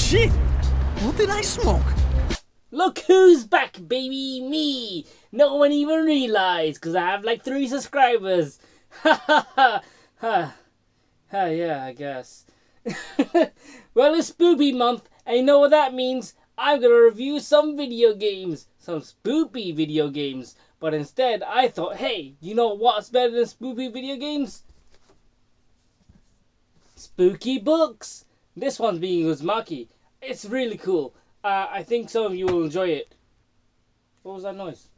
Shit! What did I smoke? Look who's back, baby! Me! No one even realized, because I have like 3 subscribers. Ha ha ha! Ha! Ha, yeah, I guess. Well, it's Spoopy month, and you know what that means? I'm gonna review some video games. Some spoopy video games. But instead, I thought, hey, you know what's better than spoopy video games? Spooky books! This one's being Uzumaki. It's really cool. I think some of you will enjoy it. What was that noise?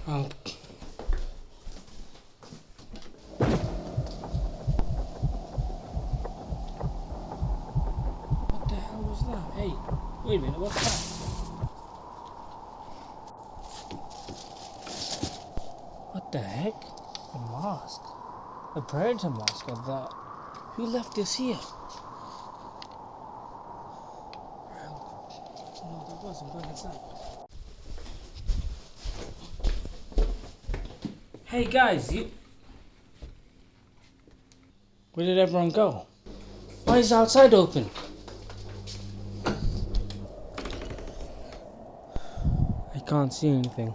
Oh. What the hell was that? Hey, wait a minute, what's that? What the heck? A mask. A predator mask, I thought. Who left this here? No, that wasn't. Go inside. Hey guys, where did everyone go? Why is the outside open? I can't see anything.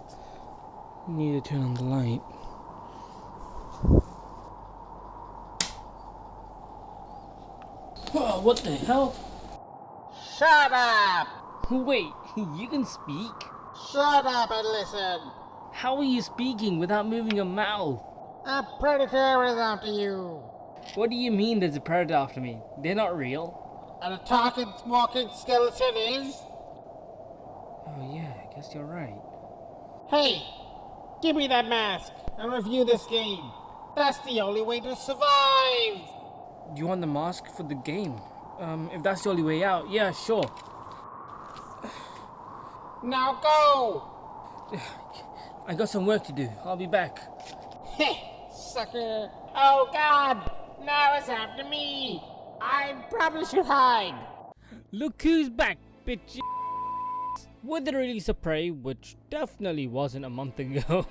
Need to turn on the light. Whoa, what the hell? Shut up! Wait, you can speak? Shut up and listen! How are you speaking without moving your mouth? A predator is after you! What do you mean there's a predator after me? They're not real. And a talking, walking skeleton is? Oh yeah, I guess you're right. Hey! Give me that mask and review this game. That's the only way to survive! You want the mask for the game? If that's the only way out, yeah, sure. Now go! I got some work to do. I'll be back. Heh, sucker! Oh god! Now it's after me! I probably should hide! Look who's back, bitch! With the release of Prey, which definitely wasn't a month ago,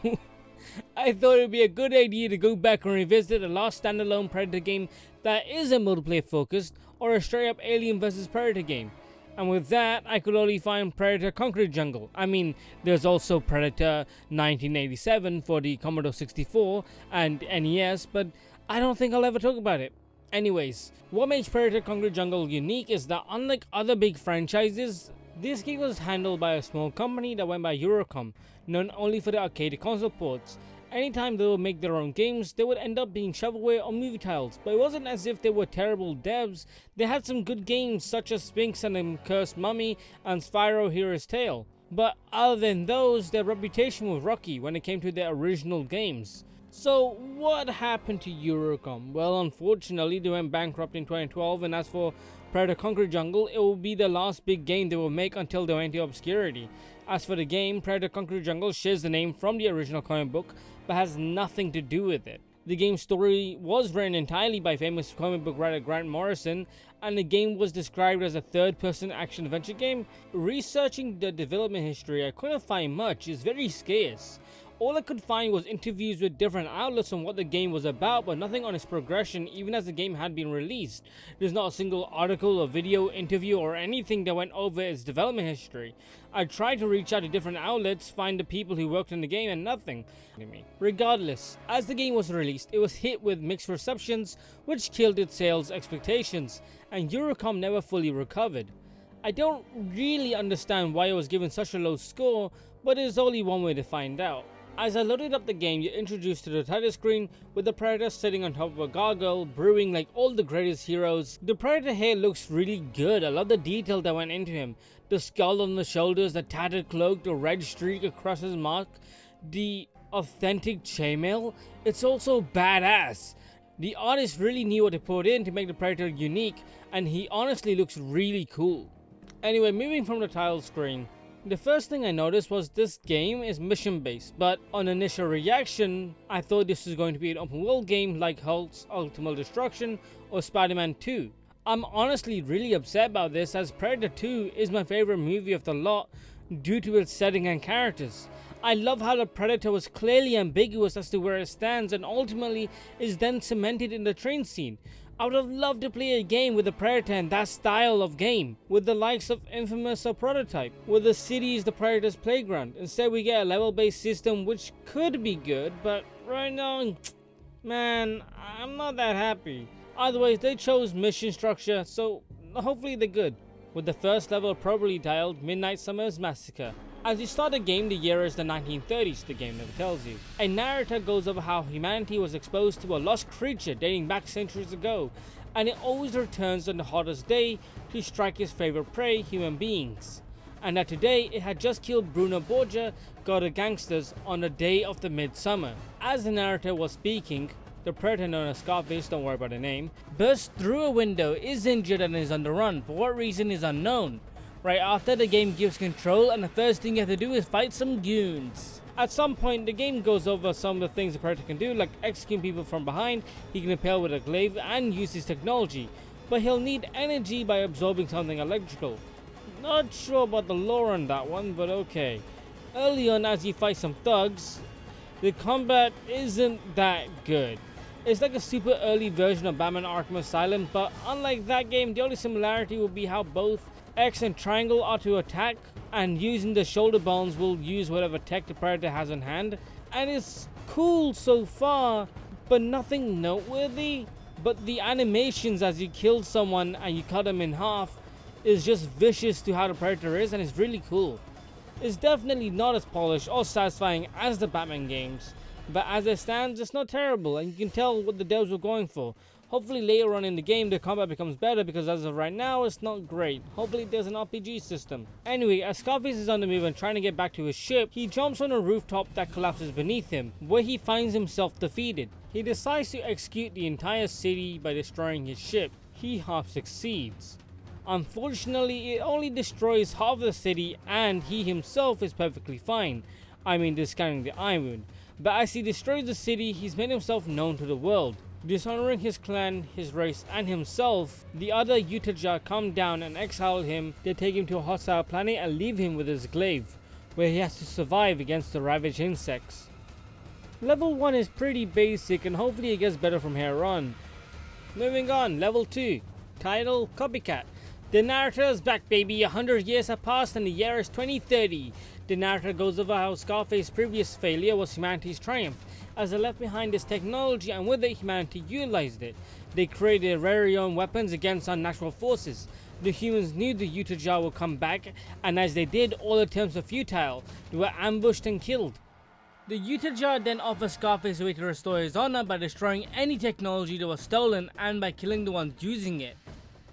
I thought it would be a good idea to go back and revisit the last standalone Predator game that isn't multiplayer focused or a straight up Alien vs Predator game. And with that, I could only find Predator Concrete Jungle. I mean, there's also Predator 1987 for the Commodore 64 and NES, but I don't think I'll ever talk about it. Anyways, what makes Predator Concrete Jungle unique is that unlike other big franchises, this game was handled by a small company that went by Eurocom, known only for the arcade console ports. Anytime they would make their own games, they would end up being shovelware or movie tiles, but it wasn't as if they were terrible devs. They had some good games such as Sphinx and the Cursed Mummy and Spyro Hero's Tale. But other than those, their reputation was rocky when it came to their original games. So what happened to Eurocom? Well, unfortunately they went bankrupt in 2012, and as for Predator Concrete Jungle, it will be the last big game they will make until they went into obscurity. As for the game, Predator Concrete Jungle shares the name from the original comic book, but has nothing to do with it. The game's story was written entirely by famous comic book writer Grant Morrison, and the game was described as a third-person action-adventure game. Researching the development history, I couldn't find much. It's very scarce. All I could find was interviews with different outlets on what the game was about, but nothing on its progression even as the game had been released. There's not a single article or video, interview or anything that went over its development history. I tried to reach out to different outlets, find the people who worked in the game, and nothing. Regardless, as the game was released, it was hit with mixed receptions, which killed its sales expectations, and Eurocom never fully recovered. I don't really understand why it was given such a low score, but there's only one way to find out. As I loaded up the game, you're introduced to the title screen with the Predator sitting on top of a gargoyle, brewing like all the greatest heroes. The Predator hair looks really good. I love the detail that went into him. The skull on the shoulders, the tattered cloak, the red streak across his mark, the authentic chainmail. It's also badass. The artist really knew what to put in to make the Predator unique, and he honestly looks really cool. Anyway, moving from the title screen, the first thing I noticed was this game is mission based, but on initial reaction, I thought this was going to be an open world game like Hulk's Ultimate Destruction or Spider-Man 2. I'm honestly really upset about this, as Predator 2 is my favorite movie of the lot due to its setting and characters. I love how the Predator was clearly ambiguous as to where it stands and ultimately is then cemented in the train scene. I would have loved to play a game with the Predator and that style of game, with the likes of Infamous or Prototype, where the city is the Predator's playground. Instead we get a level-based system which could be good, but right now, man, I'm not that happy. Either way, they chose mission structure, so hopefully they're good. With the first level probably titled Midnight Summer's Massacre. As you start the game, the year is the 1930s, the game never tells you. A narrator goes over how humanity was exposed to a lost creature dating back centuries ago, and it always returns on the hottest day to strike its favorite prey, human beings. And that today, it had just killed Bruno Borgia, god of gangsters, on the day of the midsummer. As the narrator was speaking, the Predator, known as Scarface, don't worry about the name, bursts through a window, is injured and is on the run. For what reason is unknown. Right after, the game gives control and the first thing you have to do is fight some goons. At some point, the game goes over some of the things the Predator can do, like execute people from behind, he can impale with a glaive and use his technology, but he'll need energy by absorbing something electrical. Not sure about the lore on that one, but okay. Early on, as you fight some thugs, the combat isn't that good. It's like a super early version of Batman Arkham Asylum, but unlike that game, the only similarity will be how both X and triangle are to attack, and using the shoulder bones will use whatever tech the Predator has on hand. And it's cool so far, but nothing noteworthy. But the animations as you kill someone and you cut them in half is just vicious to how the Predator is, and it's really cool. It's definitely not as polished or satisfying as the Batman games, but as it stands, it's not terrible, and you can tell what the devs were going for. Hopefully later on in the game the combat becomes better, because as of right now it's not great. Hopefully there's an RPG system. Anyway, as Scarface is on the move and trying to get back to his ship, he jumps on a rooftop that collapses beneath him, where he finds himself defeated. He decides to execute the entire city by destroying his ship. He half succeeds. Unfortunately, it only destroys half the city and he himself is perfectly fine. I mean, discounting the eye wound. But as he destroys the city, he's made himself known to the world. Dishonoring his clan, his race, and himself, the other Utaja come down and exile him. They take him to a hostile planet and leave him with his glaive, where he has to survive against the ravaged insects. Level 1 is pretty basic and hopefully it gets better from here on. Moving on, level 2. Title, Copycat. The narrator is back, baby. 100 years have passed and the year is 2030. The narrator goes over how Scarface's previous failure was humanity's triumph, as they left behind this technology and with it humanity utilized it. They created their very own weapons against unnatural forces. The humans knew the Utaja would come back, and as they did, all attempts were futile. They were ambushed and killed. The Utaja then offers Scarface a way to restore his honor by destroying any technology that was stolen and by killing the ones using it.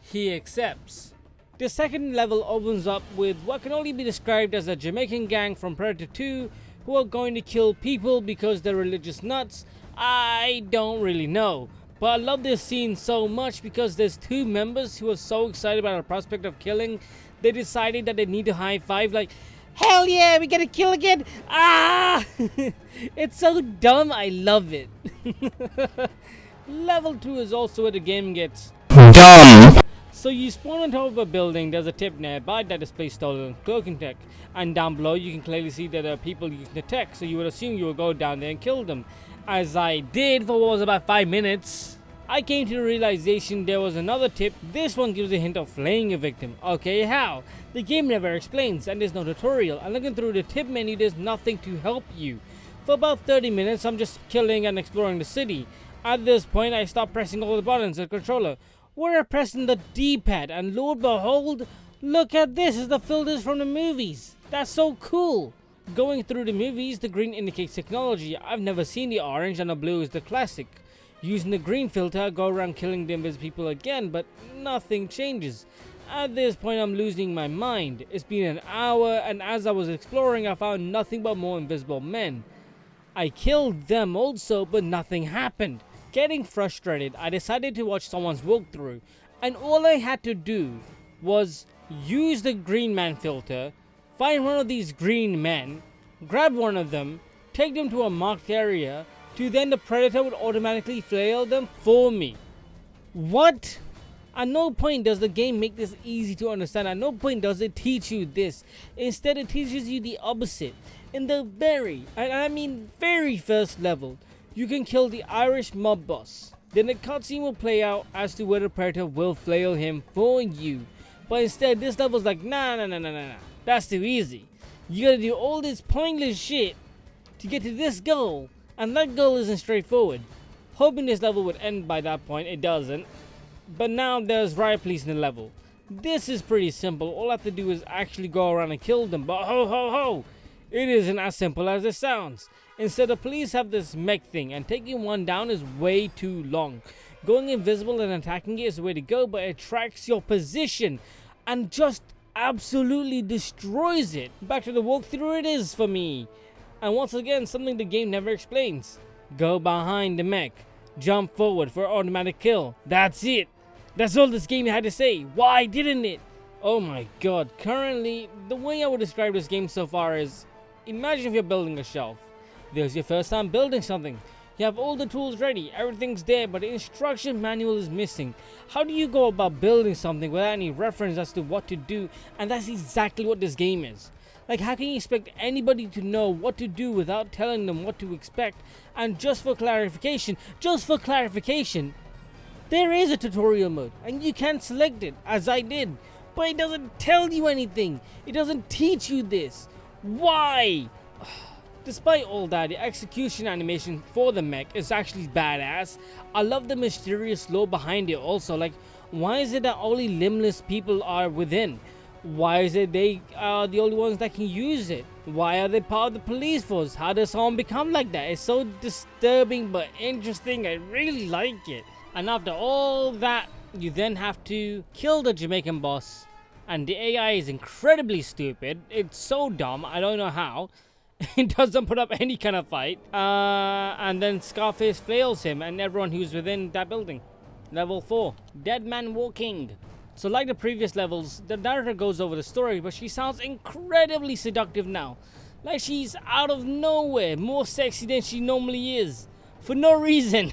He accepts. The second level opens up with what can only be described as a Jamaican gang from Predator 2 who are going to kill people because they're religious nuts. I don't really know, but I love this scene so much because there's two members who are so excited about the prospect of killing, they decided that they need to high five like, hell yeah, we gotta kill again! Ah! It's so dumb, I love it. Level 2 is also where the game gets dumb. So you spawn on top of a building, there's a tip nearby that displays stolen cloaking tech, and down below you can clearly see that there are people using the tech, so you would assume you would go down there and kill them. As I did for what was about 5 minutes. I came to the realization there was another tip. This one gives a hint of flaying a victim. Okay, how? The game never explains and there's no tutorial, and looking through the tip menu there's nothing to help you. For about 30 minutes I'm just killing and exploring the city. At this point I stopped pressing all the buttons of the controller. We're pressing the D-pad, and lo and behold, look at this, it's the filters from the movies. That's so cool. Going through the movies, the green indicates technology. I've never seen the orange, and the blue is the classic. Using the green filter, I go around killing the invisible people again, but nothing changes. At this point, I'm losing my mind. It's been an hour, and as I was exploring, I found nothing but more invisible men. I killed them also, but nothing happened. Getting frustrated, I decided to watch someone's walkthrough, and all I had to do was use the green man filter, find one of these green men, grab one of them, take them to a marked area, to then the Predator would automatically flail them for me. What? At no point does the game make this easy to understand. At no point does it teach you this. Instead, it teaches you the opposite. In the very first level, you can kill the Irish mob boss. Then a cutscene will play out as to whether Predator will flail him for you. But instead, this level's like, nah. That's too easy. You gotta do all this pointless shit to get to this goal, and that goal isn't straightforward. Hoping this level would end by that point, it doesn't. But now there's riot police in the level. This is pretty simple. All I have to do is actually go around and kill them. But ho! It isn't as simple as it sounds. Instead, the police have this mech thing, and taking one down is way too long. Going invisible and attacking it is the way to go, but it tracks your position and just absolutely destroys it. Back to the walkthrough it is for me. And once again, something the game never explains. Go behind the mech. Jump forward for automatic kill. That's it. That's all this game had to say. Why didn't it? Oh my god. Currently, the way I would describe this game so far is, imagine if you're building a shelf. There's your first time building something. You have all the tools ready, everything's there, but the instruction manual is missing. How do you go about building something without any reference as to what to do? And that's exactly what this game is. Like, how can you expect anybody to know what to do without telling them what to expect? And just for clarification, there is a tutorial mode, and you can select it, as I did. But it doesn't tell you anything. It doesn't teach you this. Why? Despite all that, the execution animation for the mech is actually badass. I love the mysterious lore behind it also. Like, why is it that only limbless people are within? Why is it they are the only ones that can use it? Why are they part of the police force? How does someone become like that? It's so disturbing but interesting. I really like it. And after all that, you then have to kill the Jamaican boss. And the AI is incredibly stupid. It's so dumb. I don't know how. It doesn't put up any kind of fight. And then Scarface flails him and everyone who's within that building. Level 4. Dead Man Walking. So like the previous levels, the narrator goes over the story, but she sounds incredibly seductive now. Like she's out of nowhere, more sexy than she normally is. For no reason.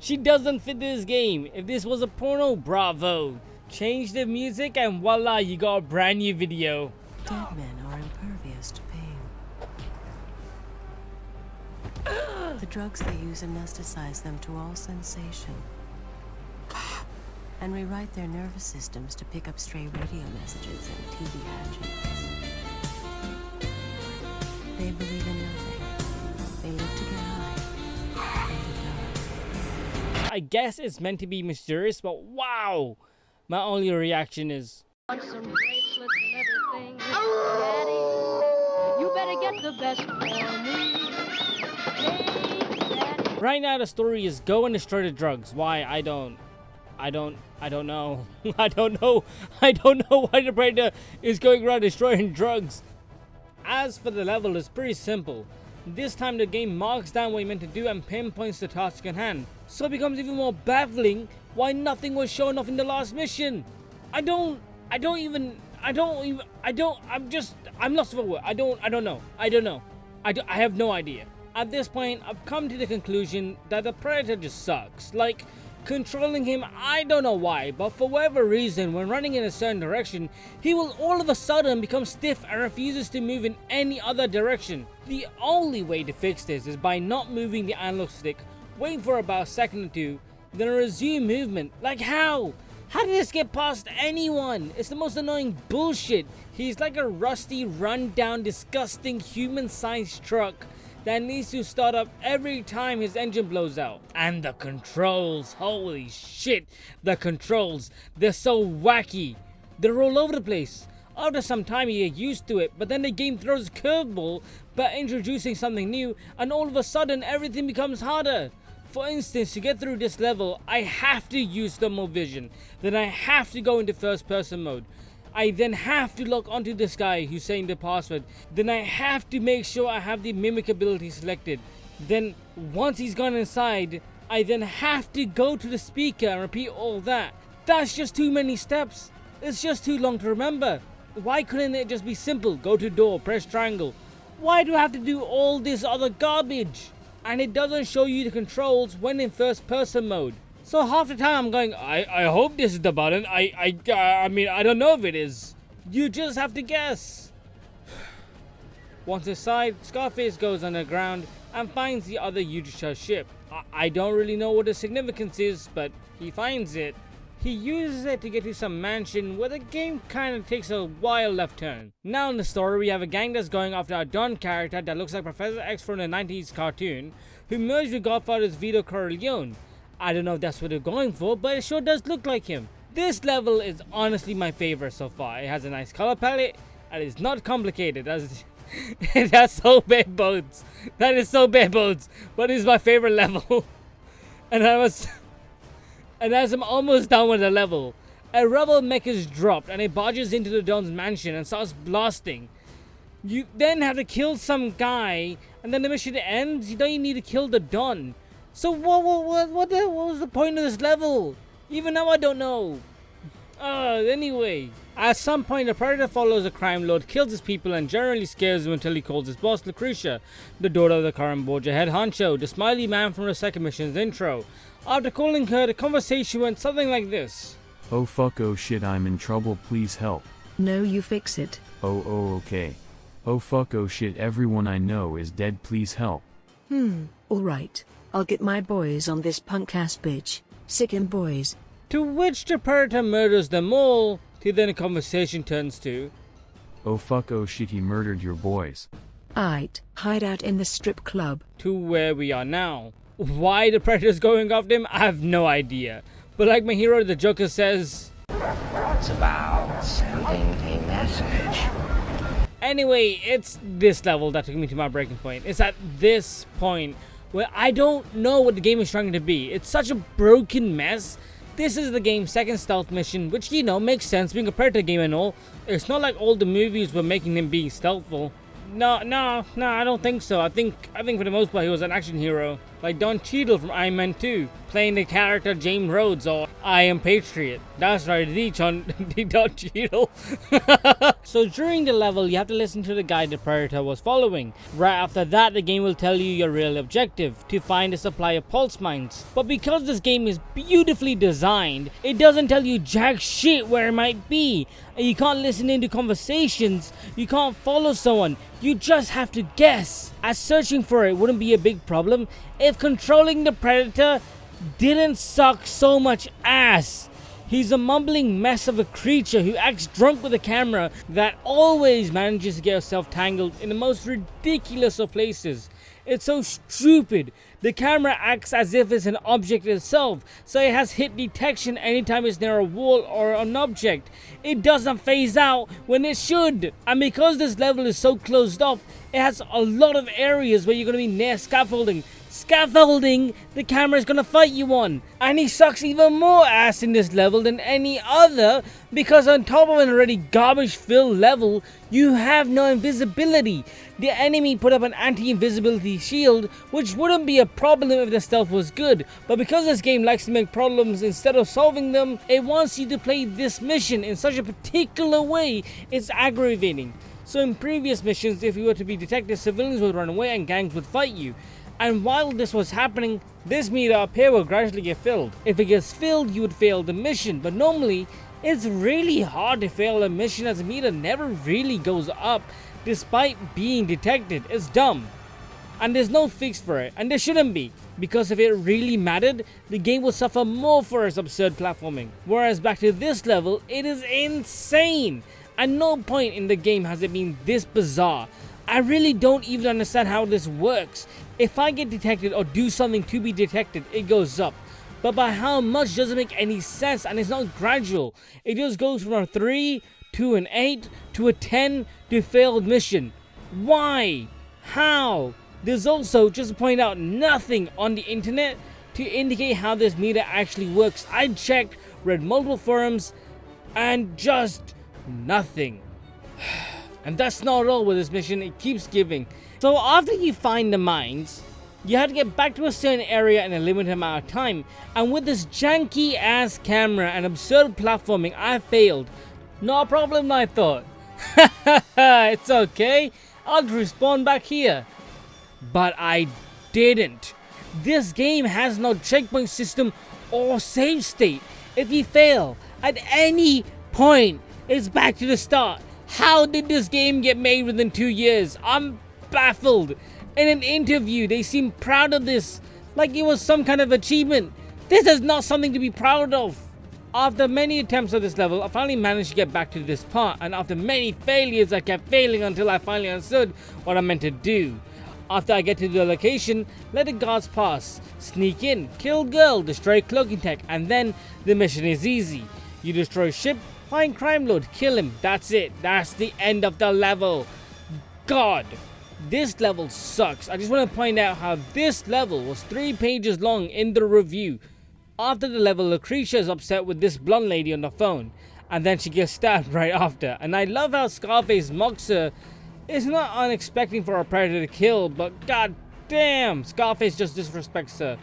She doesn't fit this game. If this was a porno, bravo. Change the music and voila, you got a brand new video. Dead men are impervious to pain. The drugs they use anesthetize them to all sensation and rewrite their nervous systems to pick up stray radio messages and TV hatchings. They believe in nothing. They live to get high and to die. I guess it's meant to be mysterious, but wow! My only reaction is, Want some bracelets and everything, Daddy? You better get the best for me. Hey, Daddy. right now the story is go and destroy the drugs. Why? I don't know. I don't know. I don't know why the Predator is going around destroying drugs. As for the level, it's pretty simple. This time the game marks down what you're meant to do and pinpoints the task in hand. So it becomes even more baffling why nothing was shown off in the last mission. I'm lost for words. I don't know. I have no idea. At this point, I've come to the conclusion that the Predator just sucks. Like, controlling him, I don't know why, but for whatever reason, when running in a certain direction, he will all of a sudden become stiff and refuses to move in any other direction. The only way to fix this is by not moving the analog stick, wait for about a second or two, then resume movement. Like how? How did this get past anyone? It's the most annoying bullshit. He's like a rusty, run-down, disgusting human-sized truck that needs to start up every time his engine blows out. And the controls, holy shit, the controls, they're so wacky. They're all over the place. After some time you get used to it, but then the game throws a curveball by introducing something new, and all of a sudden everything becomes harder. For instance, to get through this level, I have to use thermal vision, then I have to go into first person mode. I then have to lock onto this guy who's saying the password. Then I have to make sure I have the mimic ability selected. Then once he's gone inside, I then have to go to the speaker and repeat all that. That's just too many steps. It's just too long to remember. Why couldn't it just be simple? Go to door, press triangle. Why do I have to do all this other garbage? And it doesn't show you the controls when in first person mode. So half the time I'm going, I hope this is the button. I mean, I don't know if it is. You just have to guess. Once inside, Scarface goes underground and finds the other Utica ship. I don't really know what the significance is, but he finds it. He uses it to get to some mansion where the game kinda takes a wild left turn. Now in the story, we have a gang that's going after a Don character that looks like Professor X from the 90s cartoon, who merged with Godfather's Vito Corleone. I don't know if that's what they're going for, but it sure does look like him. This level is honestly my favorite so far. It has a nice color palette, and it's not complicated. It has so bare bones. That is so bare bones, but it's my favorite level. And as I'm almost done with the level, a rebel mech is dropped and it barges into the Don's mansion and starts blasting. You then have to kill some guy, and then the mission ends. You don't even need to kill the Don. So what was the point of this level? Even now I don't know. Anyway, at some point the Predator follows a crime lord, kills his people, and generally scares him until he calls his boss Lucretia, the daughter of the current Borgia head honcho, the smiley man from the second mission's intro. After calling her, the conversation went something like this. Oh fuck, oh shit, I'm in trouble, please help. No, you fix it. Oh okay. Oh fuck, oh shit, everyone I know is dead, please help. Alright. I'll get my boys on this punk ass bitch. Sick him, boys. To which the Predator murders them all, till then the conversation turns to, Oh fuck, oh shit, he murdered your boys. Aight, hide out in the strip club. to where we are now. Why the Predator's going after him, I have no idea. But like my hero, the Joker says, It's about sending a message. anyway, it's this level that took me to my breaking point. It's at this point where I don't know what the game is trying to be. It's such a broken mess. This is the game's second stealth mission, which, you know, makes sense being a Predator game and all. It's not like all the movies were making him being stealthful. No, I don't think so. I think for the most part he was an action hero, like Don Cheadle from Iron Man 2, playing the character James Rhodes, or I Am Patriot. That's right, the Don Cheadle. So during the level, you have to listen to the guy the Predator was following. Right after that, the game will tell you your real objective, to find a supply of pulse mines. But because this game is beautifully designed, it doesn't tell you jack shit where it might be. And you can't listen into conversations, you can't follow someone, you just have to guess. As searching for it wouldn't be a big problem if controlling the Predator didn't suck so much ass. He's a mumbling mess of a creature who acts drunk with a camera that always manages to get herself tangled in the most ridiculous of places. It's so stupid. The camera acts as if it's an object itself, so it has hit detection anytime it's near a wall or an object. It doesn't phase out when it should. And because this level is so closed off, it has a lot of areas where you're going to be near scaffolding. Scaffolding the camera is going to fight you on. And he sucks even more ass in this level than any other, because on top of an already garbage filled level, you have no invisibility. The enemy put up an anti-invisibility shield, which wouldn't be a problem if the stealth was good, but because this game likes to make problems instead of solving them, it wants you to play this mission in such a particular way, it's aggravating. So in previous missions, if you were to be detected, civilians would run away and gangs would fight you. And while this was happening, this meter up here will gradually get filled. If it gets filled, you would fail the mission, but normally, it's really hard to fail a mission as the meter never really goes up despite being detected. It's dumb. And there's no fix for it, and there shouldn't be, because if it really mattered, the game would suffer more for its absurd platforming. Whereas back to this level, it is insane. At no point in the game has it been this bizarre. I really don't even understand how this works. If I get detected or do something to be detected, it goes up. But by how much doesn't make any sense, and it's not gradual. It just goes from a 3 to an 8 to a 10 to failed mission. Why? How? There's also, just to point out, nothing on the internet to indicate how this meter actually works. I checked, read multiple forums, and just nothing. And that's not all with this mission, it keeps giving. So after you find the mines, you have to get back to a certain area in a limited amount of time. And with this janky ass camera and absurd platforming, I failed. No problem, I thought. It's okay, I'll respawn back here. But I didn't. This game has no checkpoint system or save state. If you fail at any point, it's back to the start. How did this game get made within 2 years? I'm baffled. In an interview, they seem proud of this, like it was some kind of achievement. This is not something to be proud of. After many attempts at this level, I finally managed to get back to this part, and after many failures, I kept failing until I finally understood what I meant to do. After I get to the location, let the guards pass, sneak in, kill girl, destroy cloaking tech, and then the mission is easy. You destroy ship, find crime lord, kill him, that's it, that's the end of the level. God, this level sucks. I just want to point out how this level was 3 pages long in the review. After the level, Lucretia is upset with this blonde lady on the phone, and then she gets stabbed right after, and I love how Scarface mocks her. It's not unexpected for a predator to kill, but god damn, Scarface just disrespects her.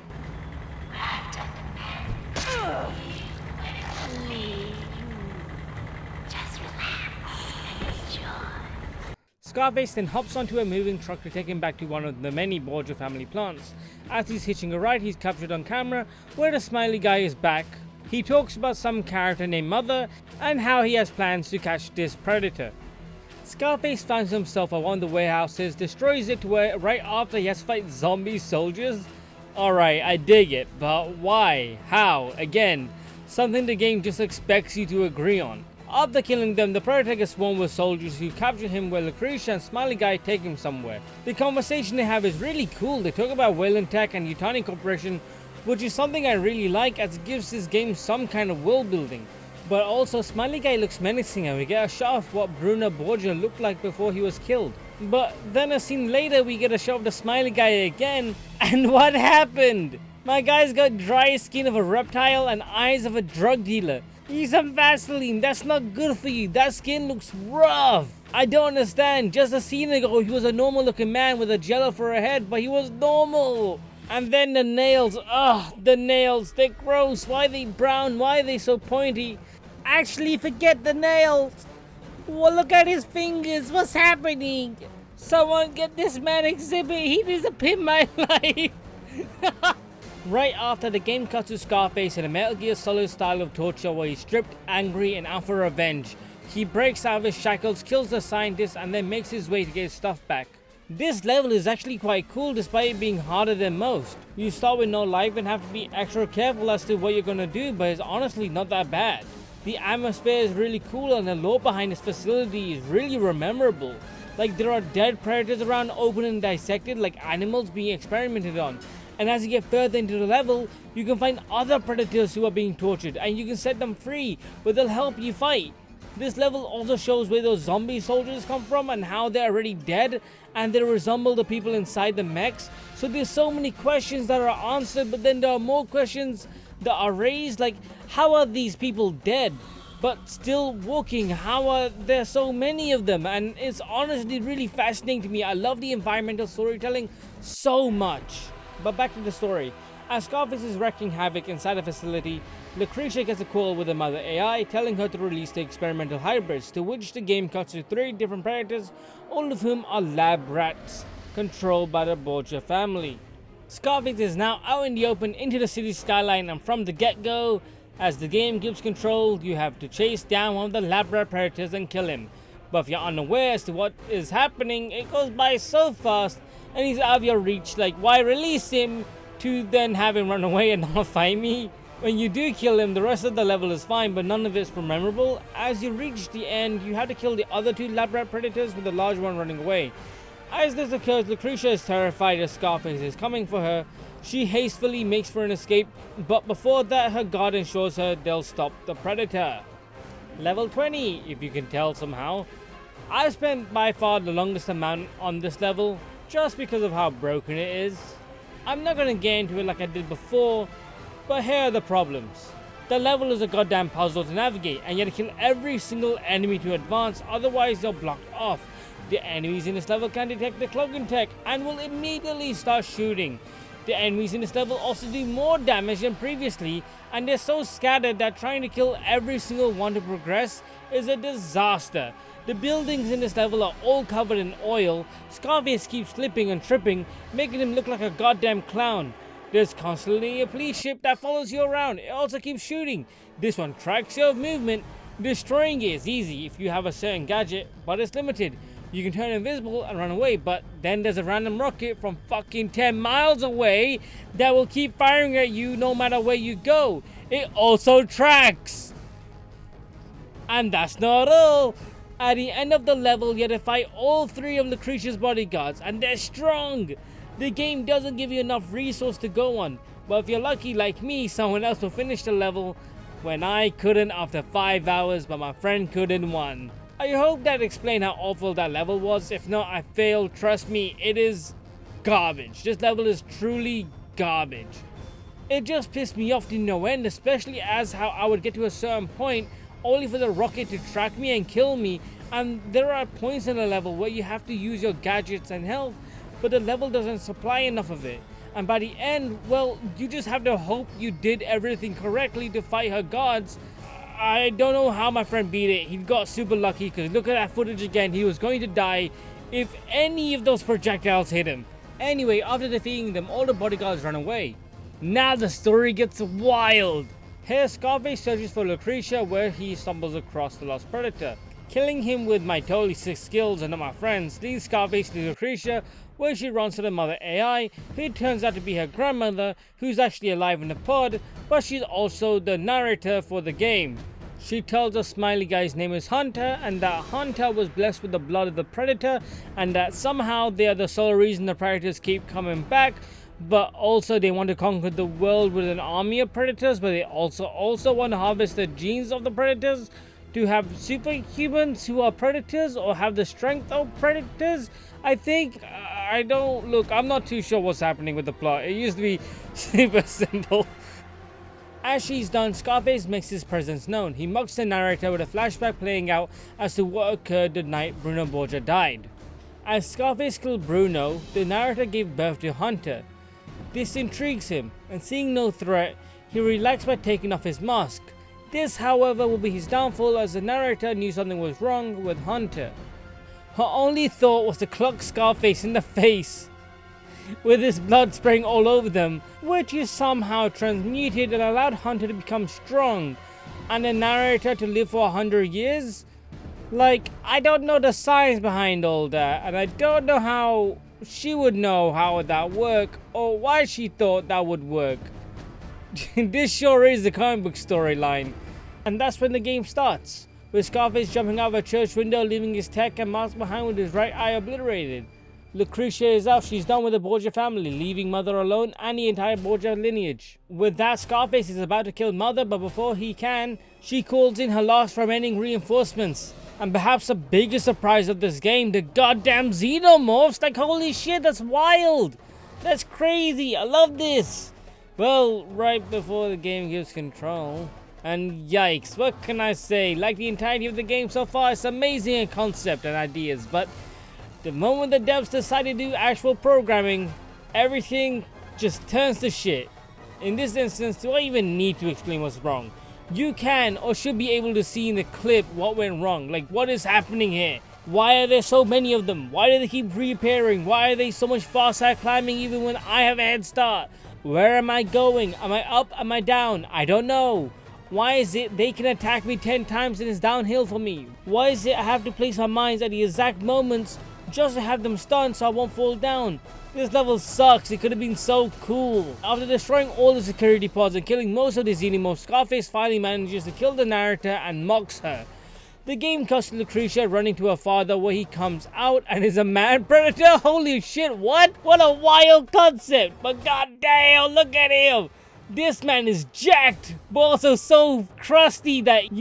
Scarface then hops onto a moving truck to take him back to one of the many Borgia family plants. As he's hitching a ride, he's captured on camera where the smiley guy is back. He talks about some character named Mother and how he has plans to catch this predator. Scarface finds himself at one of the warehouses, destroys it to where right after he has to fight zombie soldiers. Alright, I dig it, but why? How? Again, something the game just expects you to agree on. After killing them, the predator gets swarmed with soldiers who capture him where Lucretia and Smiley Guy take him somewhere. The conversation they have is really cool. They talk about Wayland Tech and Yutani Corporation, which is something I really like as it gives this game some kind of world building. But also, Smiley Guy looks menacing and we get a shot of what Bruno Borgia looked like before he was killed. But then a scene later, we get a shot of the Smiley Guy again, and what happened? My guy's got dry skin of a reptile and eyes of a drug dealer. Use some Vaseline, that's not good for you, that skin looks rough. I don't understand, just a scene ago he was a normal looking man with a jello for a head, but he was normal. And then the nails, the nails, they're gross, why are they brown, why are they so pointy? Actually, forget the nails. Well, look at his fingers, what's happening? Someone get this man exhibit, he disappeared my life. Right after, the game cuts to Scarface in a Metal Gear Solid style of torture where he's stripped, angry, and out for revenge. He breaks out of his shackles, kills the scientist, and then makes his way to get his stuff back. This level is actually quite cool despite it being harder than most. You start with no life and have to be extra careful as to what you're gonna do, but it's honestly not that bad. The atmosphere is really cool and the lore behind this facility is really memorable. Like, there are dead predators around, open and dissected like animals being experimented on. And as you get further into the level, you can find other predators who are being tortured and you can set them free, but they'll help you fight. This level also shows where those zombie soldiers come from and how they're already dead and they resemble the people inside the mechs. So there's so many questions that are answered, but then there are more questions that are raised, like how are these people dead but still walking? How are there so many of them? And it's honestly really fascinating to me. I love the environmental storytelling so much. But back to the story. As Scarface is wreaking havoc inside the facility, Lucretia gets a call with the Mother AI telling her to release the experimental hybrids, to which the game cuts to 3 different predators, all of whom are lab rats, controlled by the Borgia family. Scarface is now out in the open into the city skyline, and from the get-go, as the game gives control, you have to chase down one of the lab rat predators and kill him. But if you're unaware as to what is happening, it goes by so fast and he's out of your reach. Like, why release him to then have him run away and not find me? When you do kill him, the rest of the level is fine, but none of it's memorable. As you reach the end, you have to kill the other 2 lab rat predators with the large one running away. As this occurs, Lucretia is terrified as Scarface is coming for her. She hastily makes for an escape, but before that, her guard ensures her they'll stop the predator. Level 20, if you can tell somehow. I've spent by far the longest amount on this level, just because of how broken it is. I'm not going to get into it like I did before, but here are the problems. The level is a goddamn puzzle to navigate, and you have to kill every single enemy to advance, otherwise you're blocked off. The enemies in this level can detect the cloaking tech and will immediately start shooting. The enemies in this level also do more damage than previously, and they're so scattered that trying to kill every single one to progress is a disaster. The buildings in this level are all covered in oil. Scarface keeps slipping and tripping, making him look like a goddamn clown. There's constantly a police ship that follows you around. It also keeps shooting. This one tracks your movement. Destroying it is easy if you have a certain gadget, but it's limited. You can turn invisible and run away, but then there's a random rocket from fucking 10 miles away that will keep firing at you no matter where you go. It also tracks. And that's not all. At the end of the level, you have to fight all 3 of Lucretia's bodyguards, and they're strong. The game doesn't give you enough resource to go on, but if you're lucky like me, someone else will finish the level when I couldn't after 5 hours, but my friend could in 1. I hope that explained how awful that level was. If not, I failed. Trust me, it is garbage. This level is truly garbage. It just pissed me off to no end, especially as how I would get to a certain point only for the rocket to track me and kill me, and there are points in the level where you have to use your gadgets and health, but the level doesn't supply enough of it. And by the end, well, you just have to hope you did everything correctly to fight her gods. I don't know how my friend beat it. He got super lucky because look at that footage again. He was going to die if any of those projectiles hit him. Anyway, after defeating them, all the bodyguards run away. Now the story gets wild. Here, Scarface searches for Lucretia where he stumbles across the lost predator. Killing him with my totally sick skills and not my friends leads Scarface to Lucretia where she runs to the mother AI, who turns out to be her grandmother, who's actually alive in the pod, but she's also the narrator for the game. She tells us Smiley Guy's name is Hunter, and that Hunter was blessed with the blood of the predator, and that somehow they are the sole reason the predators keep coming back, but also they want to conquer the world with an army of predators, but they also want to harvest the genes of the predators to have superhumans who are predators or have the strength of predators. I think, I'm not too sure what's happening with the plot. It used to be super simple. As she's done, Scarface makes his presence known. He mocks the narrator with a flashback playing out as to what occurred the night Bruno Borgia died. As Scarface killed Bruno, the narrator gave birth to Hunter. This intrigues him, and seeing no threat, he relaxed by taking off his mask. This, however, will be his downfall as the narrator knew something was wrong with Hunter. Her only thought was to clock Scarface in the face, with his blood spraying all over them, which is somehow transmuted and allowed Hunter to become strong, and the narrator to live for 100 years? Like, I don't know the science behind all that, and I don't know how she would know how would that work, or why she thought that would work. This sure is the comic book storyline. And that's when the game starts, with Scarface jumping out of a church window, leaving his tech and mask behind with his right eye obliterated. Lucretia is out, she's done with the Borgia family, leaving Mother alone and the entire Borgia lineage. With that, Scarface is about to kill Mother, but before he can, she calls in her last remaining reinforcements. And perhaps the biggest surprise of this game, the goddamn xenomorphs. Like, holy shit, that's wild! That's crazy, I love this! Well, right before the game gives control. And yikes, what can I say? Like the entirety of the game so far, it's amazing in concept and ideas, but the moment the devs decide to do actual programming, everything just turns to shit. In this instance, do I even need to explain what's wrong? You can or should be able to see in the clip what went wrong. Like, what is happening here? Why are there so many of them? Why do they keep reappearing? Why are they so much faster climbing even when I have a head start? Where am I going? Am I up? Am I down? I don't know. Why is it they can attack me 10 times and it's downhill for me? Why is it I have to place my mines at the exact moments just to have them stunned so I won't fall down? This level sucks. It could have been so cool. After destroying all the security pods and killing most of the xenomorphs, Scarface finally manages to kill the narrator and mocks her. The game cuts to Lucretia running to her father where he comes out and is a man predator. Holy shit, what? What a wild concept. But goddamn, look at him. This man is jacked, but also so crusty that,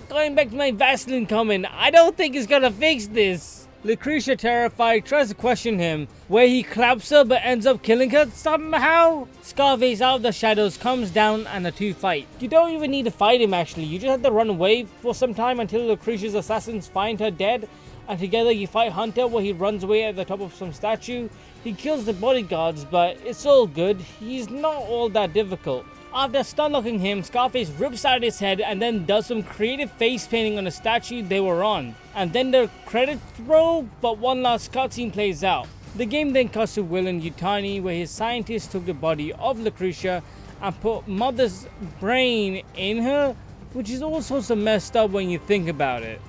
going back to my Vaseline comment, I don't think it's gonna fix this. Lucretia, terrified, tries to question him, where he claps her but ends up killing her somehow. Scarface out of the shadows comes down and the two fight. You don't even need to fight him actually, you just have to run away for some time until Lucretia's assassins find her dead, and together you fight Hunter where he runs away at the top of some statue. He kills the bodyguards, but it's all good, he's not all that difficult. After stun-locking him, Scarface rips out his head and then does some creative face painting on the statue they were on. And then the credits roll, but one last cutscene plays out. The game then cuts to Will and Yutani where his scientists took the body of Lucretia and put Mother's brain in her. which is all sorts of messed up when you think about it.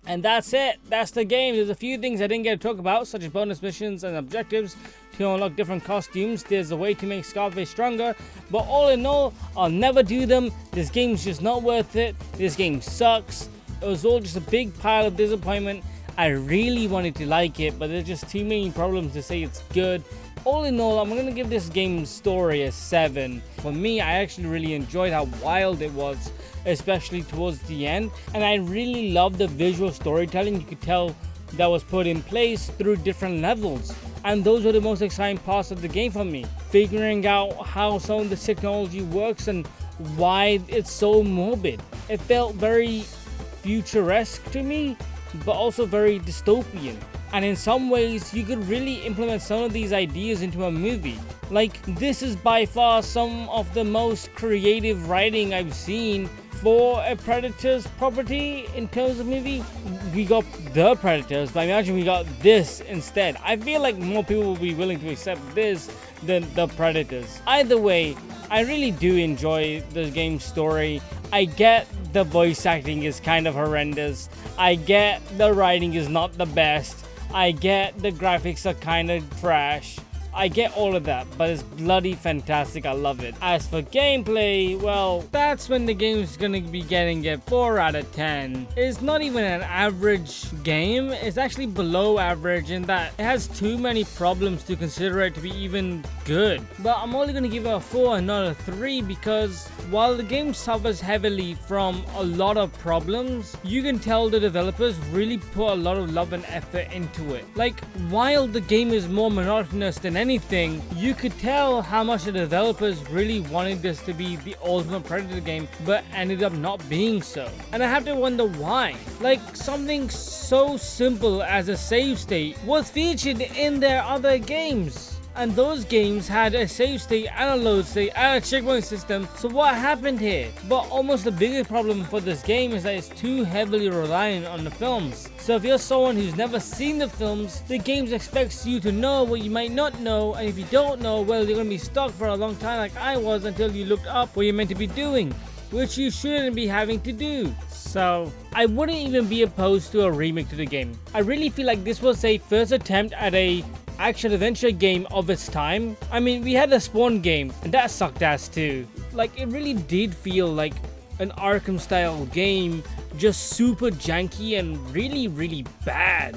And that's it. That's the game. There's a few things I didn't get to talk about, such as bonus missions and objectives to unlock different costumes. There's a way to make Scarface stronger, but all in all, I'll never do them. This game's just not worth it. This game sucks. It was all just a big pile of disappointment. I really wanted to like it, but there's just too many problems to say it's good. All in all, I'm going to give this game's story a 7. For me, I actually really enjoyed how wild it was, especially towards the end. And I really loved the visual storytelling you could tell that was put in place through different levels. And those were the most exciting parts of the game for me. Figuring out how some of the technology works and why it's so morbid. It felt very futuresque to me, but also very dystopian. And in some ways, you could really implement some of these ideas into a movie. Like, this is by far some of the most creative writing I've seen for a Predator's property in terms of movie. We got The Predators, but imagine we got this instead. I feel like more people will be willing to accept this than The Predators. Either way, I really do enjoy the game's story. I get the voice acting is kind of horrendous. I get the writing is not the best. I get the graphics are kind of trash. I get all of that, but it's bloody fantastic. I love it. As for gameplay, well, that's when the game's gonna be getting a 4 out of 10. It's not even an average game. It's actually below average in that it has too many problems to consider it to be even good. But I'm only gonna give it a 4 and not a 3 because while the game suffers heavily from a lot of problems, you can tell the developers really put a lot of love and effort into it. Like, while the game is more monotonous than anything, you could tell how much the developers really wanted this to be the ultimate Predator game, but ended up not being so. And I have to wonder why. Like, something so simple as a save state was featured in their other games. And those games had a save state and a load state and a checkpoint system, so what happened here? But almost the biggest problem for this game is that it's too heavily reliant on the films. So if you're someone who's never seen the films, the game expects you to know what you might not know, and if you don't know, well, you're gonna be stuck for a long time like I was until you looked up what you're meant to be doing, which you shouldn't be having to do. So I wouldn't even be opposed to a remake to the game. I really feel like this was a first attempt at a action-adventure game of its time. I mean, we had the Spawn game, and that sucked ass too. Like, it really did feel like an Arkham-style game, just super janky and really, really bad.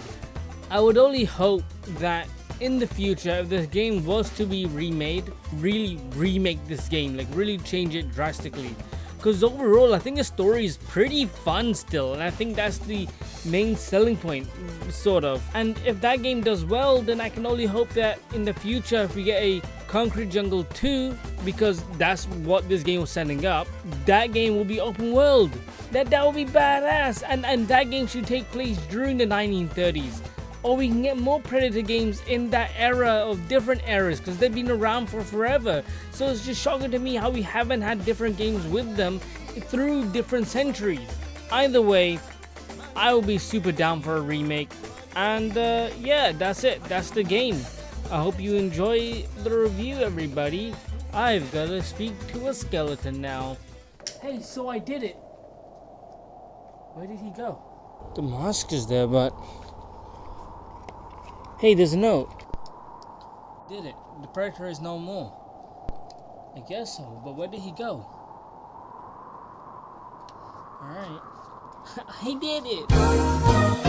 I would only hope that in the future, if this game was to be remade, really remake this game, like really change it drastically. Because overall, I think the story is pretty fun still, and I think that's the main selling point, sort of. And if that game does well, then I can only hope that in the future, if we get a Concrete Jungle 2, because that's what this game was setting up, that game will be open world. That will be badass, and that game should take place during the 1930s. Or we can get more Predator games in that era of different eras, because they've been around for forever. So it's just shocking to me how we haven't had different games with them through different centuries. Either way, I will be super down for a remake. And yeah, that's it. That's the game. I hope you enjoy the review, everybody. I've got to speak to a skeleton now. Hey, so I did it. Where did he go? The mask is there, but... Hey, there's a note. Did it. The Predator is no more. I guess so, but where did he go? Alright. I did it!